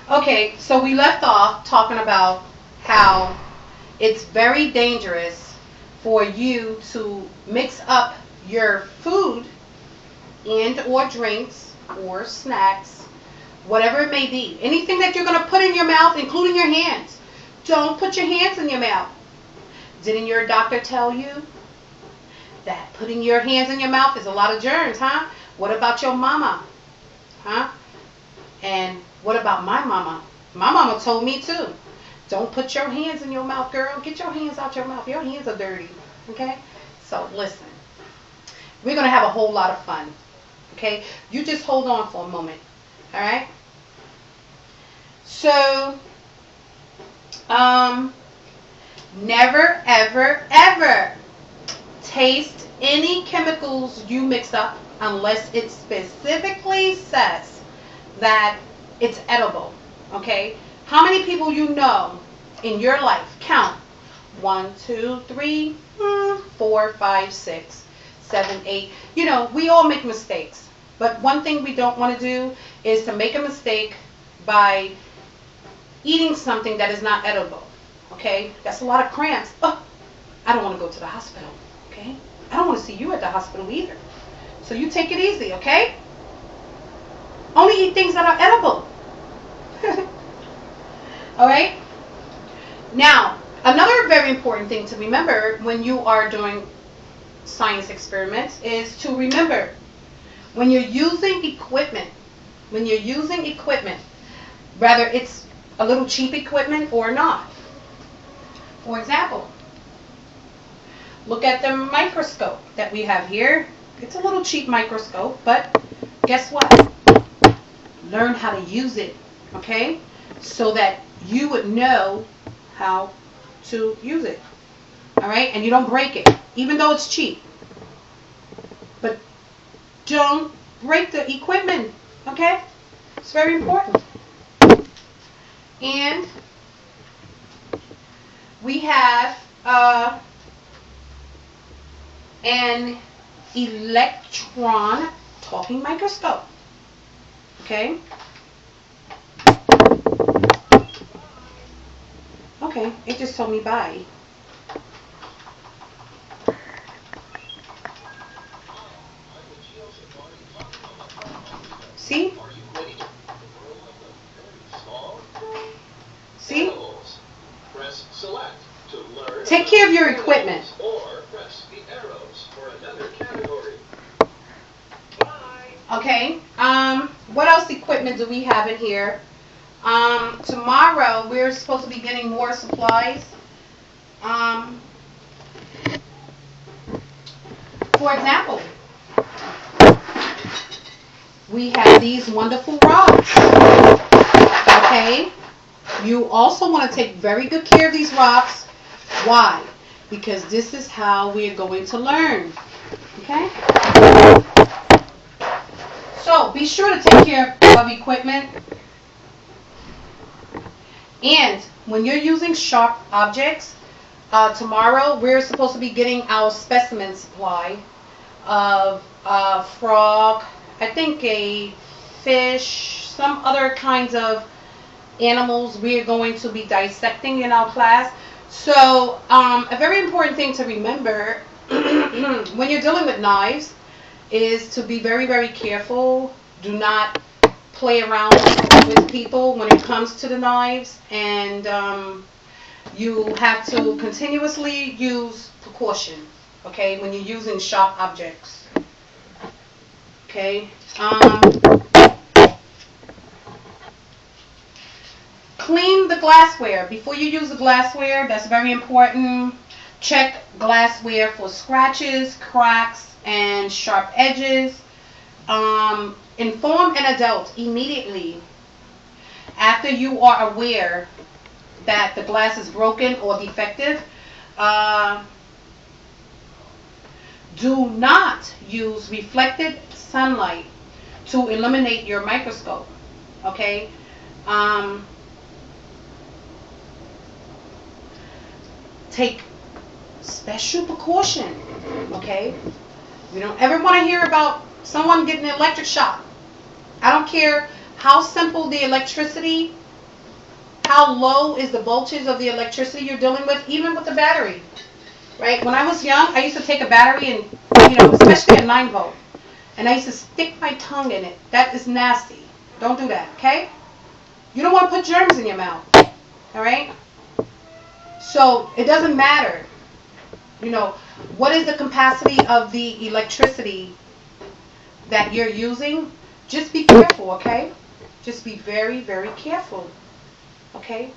Okay, so we left off talking about how it's very dangerous for you to mix up your food and or drinks or snacks, whatever it may be. Anything that you're going to put in your mouth, including your hands. Don't put your hands in your mouth. Didn't your doctor tell you that putting your hands in your mouth is a lot of germs, huh? What about your mama? Huh? And what about my mama? My mama told me too. Don't put your hands in your mouth, girl. Get your hands out your mouth. Your hands are dirty. Okay? So listen. We're going to have a whole lot of fun. Okay? You just hold on for a moment. All right? So, never, ever, ever taste any chemicals you mix up unless it specifically says that it's edible. Okay? How many people you know in your life? Count. 1, 2, 3, 4, 5, 6, 7, 8. You know, we all make mistakes. But one thing we don't want to do is to make a mistake by eating something that is not edible. Okay? That's a lot of cramps. Oh, I don't want to go to the hospital. Okay? I don't want to see you at the hospital either. So you take it easy, okay? Only eat things that are edible. All right? Now, another very important thing to remember when you are doing science experiments is to remember when you're using equipment, whether it's a little cheap equipment or not. For example, look at the microscope that we have here. It's a little cheap microscope, but guess what? Learn how to use it, okay? So that you would know how to use it. All right? And you don't break it, even though it's cheap. But don't break the equipment, okay? It's very important. And we have an electron talking microscope. Okay? Okay, it just told me bye. See? See? Take care of your equipment. Okay. What else equipment do we have in here? Tomorrow we're supposed to be getting more supplies. For example, we have these wonderful rocks. Okay? You also want to take very good care of these rocks. Why? Because this is how we are going to learn. Okay? So be sure to take care of equipment. And when you're using sharp objects, tomorrow we're supposed to be getting our specimen supply of a frog, I think a fish, some other kinds of animals we are going to be dissecting in our class. So a very important thing to remember when you're dealing with knives is to be very, very careful. Do not play around with people when it comes to the knives, and you have to continuously use precaution, okay, when you're using sharp objects. Okay. Clean the glassware. Before you use the glassware, that's very important. Check glassware for scratches, cracks, and sharp edges. Inform an adult immediately after you are aware that the glass is broken or defective. Do not use reflected sunlight to eliminate your microscope. Okay? Take special precaution. Okay? We don't ever want to hear about someone getting an electric shock. I don't care how simple the electricity how low is the voltage of the electricity you're dealing with, even with the battery, right? When I was young, I used to take a battery and, especially a 9 volt, and I used to stick my tongue in it. That is nasty. Don't do that, okay? You don't want to put germs in your mouth, all right? So it doesn't matter, what is the capacity of the electricity that you're using. Just be careful, okay? Just be very, very careful, okay?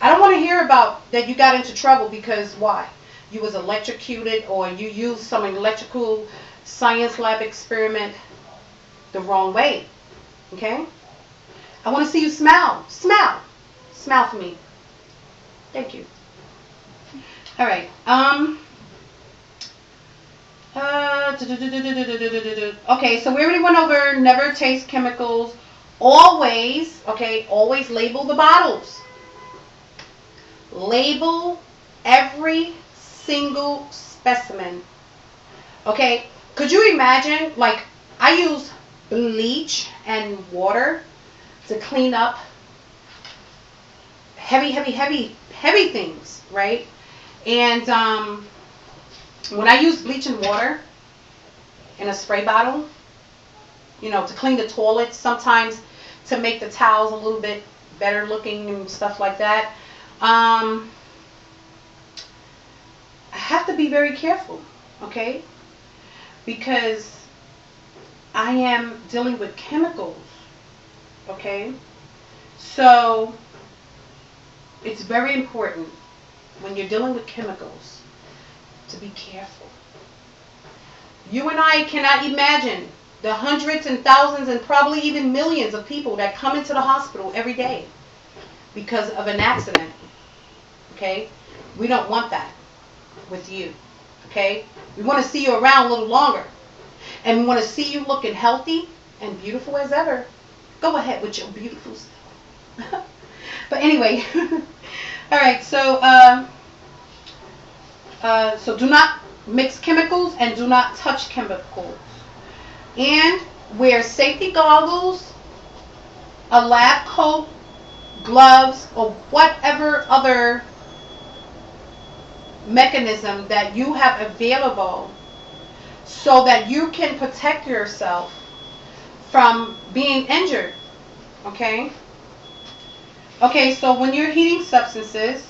I don't want to hear about that you got into trouble because why? You was electrocuted or you used some electrical science lab experiment the wrong way, okay? I want to see you smile. Smile. Smile for me. Thank you. All right. Okay, so we already went over never taste chemicals. Always, okay, always label the bottles. Label every single specimen. Okay, could you imagine, like, I use bleach and water to clean up heavy things, right? And when I use bleach and water in a spray bottle, to clean the toilets, sometimes to make the towels a little bit better looking and stuff like that, I have to be very careful, okay? Because I am dealing with chemicals, okay? So it's very important when you're dealing with chemicals to be careful. You and I cannot imagine the hundreds and thousands and probably even millions of people that come into the hospital every day because of an accident, okay? We don't want that with you, okay? We want to see you around a little longer, and we want to see you looking healthy and beautiful as ever. Go ahead with your beautiful self. But anyway, all right, so do not mix chemicals and do not touch chemicals. And wear safety goggles, a lab coat, gloves, or whatever other mechanism that you have available so that you can protect yourself from being injured, okay? Okay, so when you're heating substances,